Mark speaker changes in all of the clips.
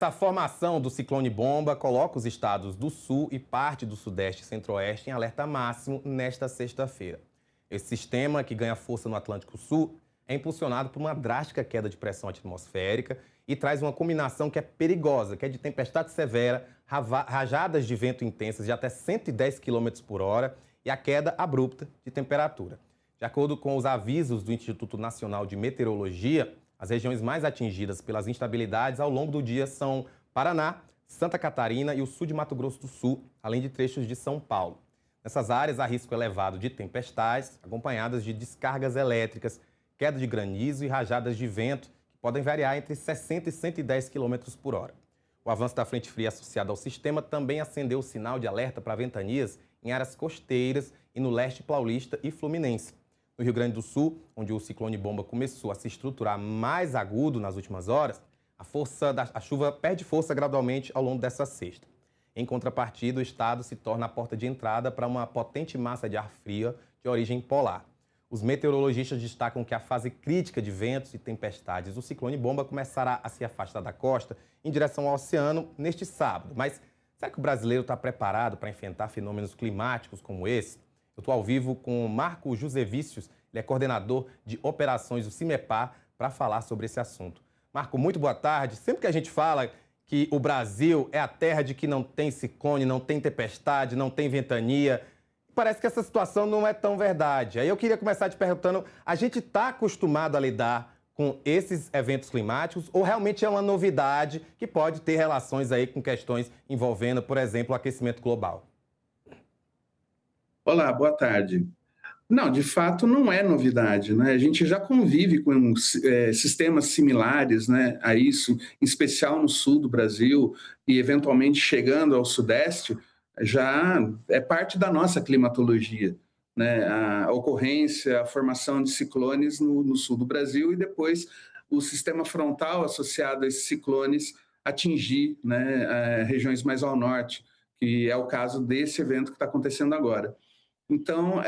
Speaker 1: A formação do ciclone bomba coloca os estados do sul e parte do sudeste e centro-oeste em alerta máximo nesta sexta-feira. Esse sistema, que ganha força no Atlântico Sul, é impulsionado por uma drástica queda de pressão atmosférica e traz uma combinação que é perigosa, que é de tempestade severa, rajadas de vento intensas de até 110 quilômetros por hora e a queda abrupta de temperatura. De acordo com os avisos do Instituto Nacional de Meteorologia, as regiões mais atingidas pelas instabilidades ao longo do dia são Paraná, Santa Catarina e o sul de Mato Grosso do Sul, além de trechos de São Paulo. Nessas áreas há risco elevado de tempestades, acompanhadas de descargas elétricas, queda de granizo e rajadas de vento, que podem variar entre 60 e 110 km por hora. O avanço da frente fria associado ao sistema também acendeu o sinal de alerta para ventanias em áreas costeiras e no leste paulista e fluminense. No Rio Grande do Sul, onde o ciclone bomba começou a se estruturar mais agudo nas últimas horas, a chuva perde força gradualmente ao longo dessa sexta. Em contrapartida, o estado se torna a porta de entrada para uma potente massa de ar fria de origem polar. Os meteorologistas destacam que a fase crítica de ventos e tempestades do ciclone bomba começará a se afastar da costa em direção ao oceano neste sábado. Mas será que o brasileiro está preparado para enfrentar fenômenos climáticos como esse? Eu estou ao vivo com o Marco Josevicius, ele é coordenador de operações do CIMEPAR, para falar sobre esse assunto. Marco, muito boa tarde. Sempre que a gente fala que o Brasil é a terra de que não tem ciclone, não tem tempestade, não tem ventania, parece que essa situação não é tão verdade. Aí eu queria começar te perguntando, a gente está acostumado a lidar com esses eventos climáticos ou realmente é uma novidade que pode ter relações aí com questões envolvendo, por exemplo, o aquecimento global?
Speaker 2: Olá, boa tarde. Não, de fato não é novidade, né? A gente já convive com sistemas similares, né, a isso, em especial no sul do Brasil e eventualmente chegando ao sudeste, já é parte da nossa climatologia, né? A ocorrência, a formação de ciclones no sul do Brasil e depois o sistema frontal associado a esses ciclones atingir, né, regiões mais ao norte, que é o caso desse evento que está acontecendo agora. Então,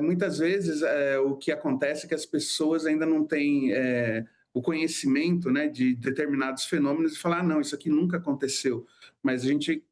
Speaker 2: muitas vezes, o que acontece é que as pessoas ainda não têm o conhecimento, né, de determinados fenômenos e falar, ah, não, isso aqui nunca aconteceu. Mas a gente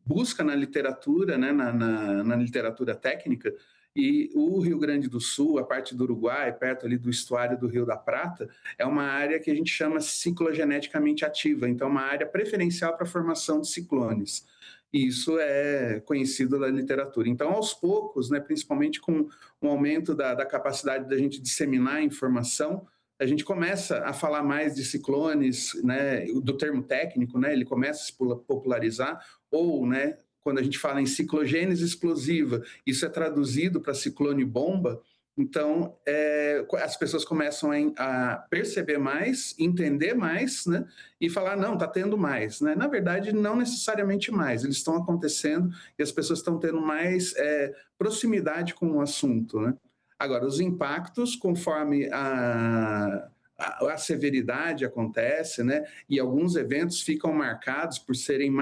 Speaker 2: busca na literatura, né, na literatura técnica, e o Rio Grande do Sul, a parte do Uruguai, perto ali do estuário do Rio da Prata, é uma área que a gente chama ciclogeneticamente ativa, então é uma área preferencial para a formação de ciclones. E isso é conhecido da literatura. Então, aos poucos, né, principalmente com o aumento da capacidade da gente disseminar informação, a gente começa a falar mais de ciclones, né, do termo técnico, né, ele começa a se popularizar, ou, né, quando a gente fala em ciclogênese explosiva, isso é traduzido para ciclone bomba. Então, as pessoas começam a perceber mais, entender mais, né? E falar, não, está tendo mais. Né? Na verdade, não necessariamente mais. Eles estão acontecendo e as pessoas estão tendo mais proximidade com o assunto. Né? Agora, os impactos, conforme a severidade acontece, né? E alguns eventos ficam marcados por serem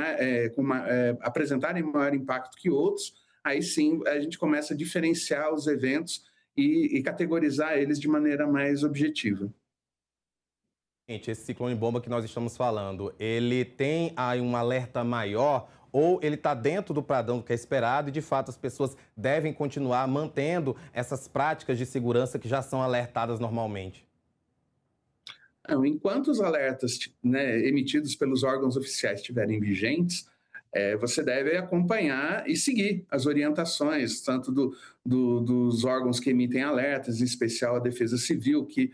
Speaker 2: apresentarem maior impacto que outros, aí sim a gente começa a diferenciar os eventos e categorizar eles de maneira mais objetiva.
Speaker 1: Gente, esse ciclone bomba que nós estamos falando, ele tem aí um alerta maior ou ele está dentro do padrão do que é esperado e, de fato, as pessoas devem continuar mantendo essas práticas de segurança que já são alertadas normalmente?
Speaker 2: Não, enquanto os alertas, né, emitidos pelos órgãos oficiais estiverem vigentes, você deve acompanhar e seguir as orientações, tanto dos órgãos que emitem alertas, em especial a Defesa Civil, que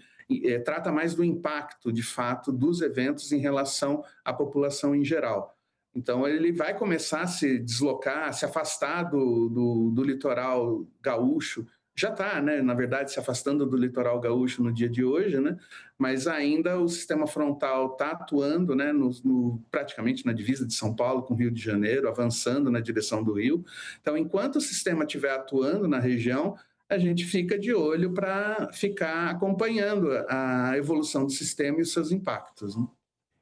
Speaker 2: trata mais do impacto, de fato, dos eventos em relação à população em geral. Então, ele vai começar a se deslocar, a se afastar do litoral gaúcho, já está, né, na verdade, se afastando do litoral gaúcho no dia de hoje, né, mas ainda o sistema frontal está atuando, né, praticamente na divisa de São Paulo com o Rio de Janeiro, avançando na direção do Rio. Então, enquanto o sistema estiver atuando na região, a gente fica de olho para ficar acompanhando a evolução do sistema e os seus impactos. Né?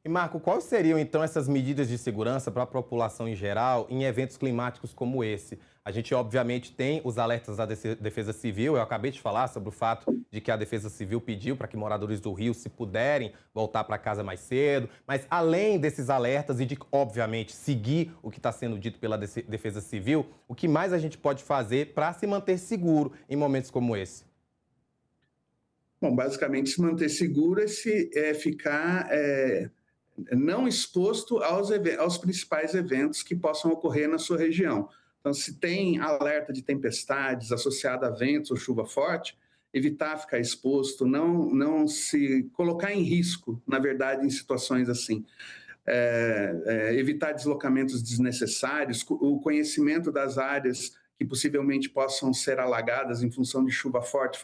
Speaker 1: E Marco, quais seriam então essas medidas de segurança para a população em geral em eventos climáticos como esse? A gente obviamente tem os alertas da Defesa Civil, eu acabei de falar sobre o fato de que a Defesa Civil pediu para que moradores do Rio, se puderem, voltar para casa mais cedo, mas além desses alertas e de, obviamente, seguir o que está sendo dito pela Defesa Civil, o que mais a gente pode fazer para se manter seguro em momentos como esse?
Speaker 2: Bom, basicamente, se manter seguro é ficar não exposto aos principais eventos que possam ocorrer na sua região. Então, se tem alerta de tempestades associada a ventos ou chuva forte, evitar ficar exposto, não se colocar em risco, na verdade, em situações assim. Evitar deslocamentos desnecessários, o conhecimento das áreas que possivelmente possam ser alagadas em função de chuva forte,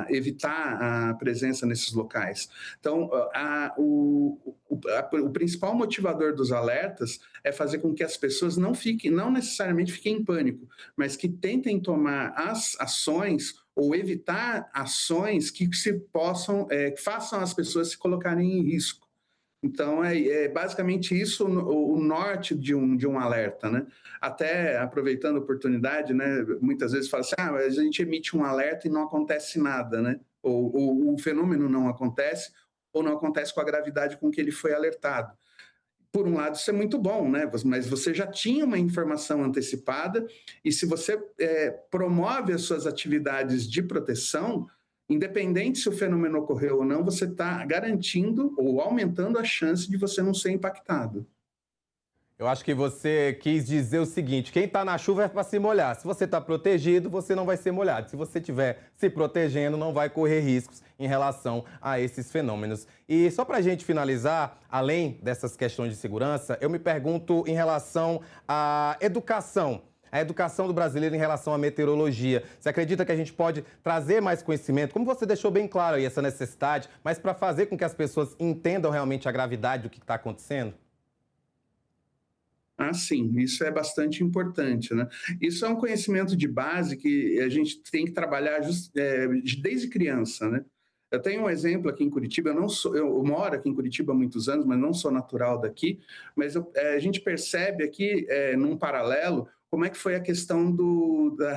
Speaker 2: evitar a presença nesses locais. Então, o principal motivador dos alertas é fazer com que as pessoas não necessariamente fiquem em pânico, mas que tentem tomar as ações ou evitar ações que façam as pessoas se colocarem em risco. Então, basicamente isso o norte de um alerta, né? Até aproveitando a oportunidade, né? Muitas vezes fala assim, mas a gente emite um alerta e não acontece nada, né? Ou o fenômeno não acontece, ou não acontece com a gravidade com que ele foi alertado. Por um lado, isso é muito bom, né? Mas você já tinha uma informação antecipada e se você promove as suas atividades de proteção, independente se o fenômeno ocorreu ou não, você está garantindo ou aumentando a chance de você não ser impactado.
Speaker 1: Eu acho que você quis dizer o seguinte: quem está na chuva é para se molhar. Se você está protegido, você não vai ser molhado. Se você estiver se protegendo, não vai correr riscos em relação a esses fenômenos. E só para a gente finalizar, além dessas questões de segurança, eu me pergunto em relação à educação. A educação do brasileiro em relação à meteorologia. Você acredita que a gente pode trazer mais conhecimento? Como você deixou bem claro aí essa necessidade, mas para fazer com que as pessoas entendam realmente a gravidade do que está acontecendo?
Speaker 2: Sim, isso é bastante importante, né? Isso é um conhecimento de base que a gente tem que trabalhar desde criança, né? Eu tenho um exemplo aqui em Curitiba, eu moro aqui em Curitiba há muitos anos, mas não sou natural daqui, mas a gente percebe aqui, num paralelo, como é que foi a questão da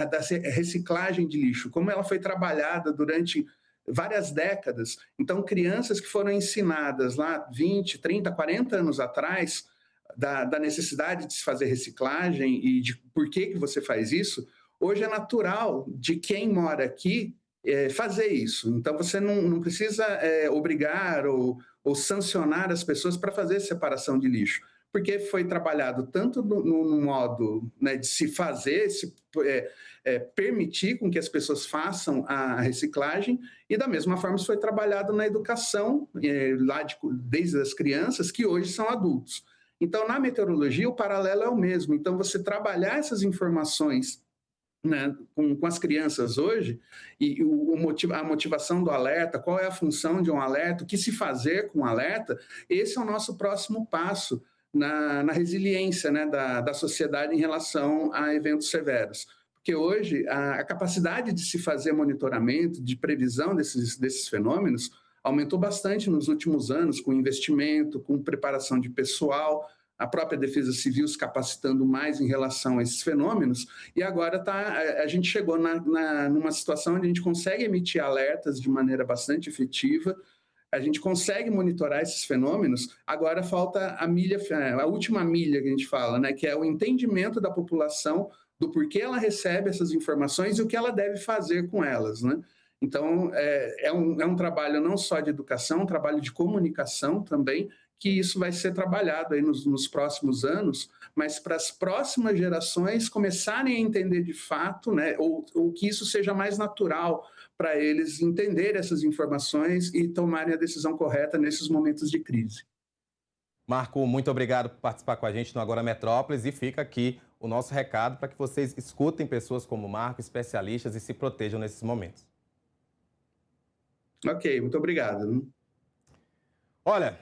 Speaker 2: reciclagem de lixo, como ela foi trabalhada durante várias décadas. Então, crianças que foram ensinadas lá 20, 30, 40 anos atrás, da necessidade de se fazer reciclagem e de por que você faz isso, hoje é natural de quem mora aqui fazer isso. Então, você não precisa obrigar ou sancionar as pessoas para fazer separação de lixo, porque foi trabalhado tanto no modo, né, de se fazer, permitir com que as pessoas façam a reciclagem, e da mesma forma isso foi trabalhado na educação, desde as crianças, que hoje são adultos. Então, na meteorologia, o paralelo é o mesmo. Então, você trabalhar essas informações, né, com as crianças hoje, e a motivação do alerta, qual é a função de um alerta, o que se fazer com o alerta, esse é o nosso próximo passo na resiliência, né, da sociedade em relação a eventos severos. Porque hoje a capacidade de se fazer monitoramento, de previsão desses fenômenos, aumentou bastante nos últimos anos, com investimento, com preparação de pessoal, a própria Defesa Civil se capacitando mais em relação a esses fenômenos, e agora a gente chegou numa situação onde a gente consegue emitir alertas de maneira bastante efetiva, a gente consegue monitorar esses fenômenos, agora falta a última milha que a gente fala, né, que é o entendimento da população do porquê ela recebe essas informações e o que ela deve fazer com elas, né? Então, é um trabalho não só de educação, é um trabalho de comunicação também, que isso vai ser trabalhado aí nos próximos anos, mas para as próximas gerações começarem a entender de fato, né, ou que isso seja mais natural para eles entenderem essas informações e tomarem a decisão correta nesses momentos de crise.
Speaker 1: Marco, muito obrigado por participar com a gente no Agora Metrópolis e fica aqui o nosso recado para que vocês escutem pessoas como o Marco, especialistas, e se protejam nesses momentos.
Speaker 2: Ok, muito obrigado.
Speaker 1: Olha,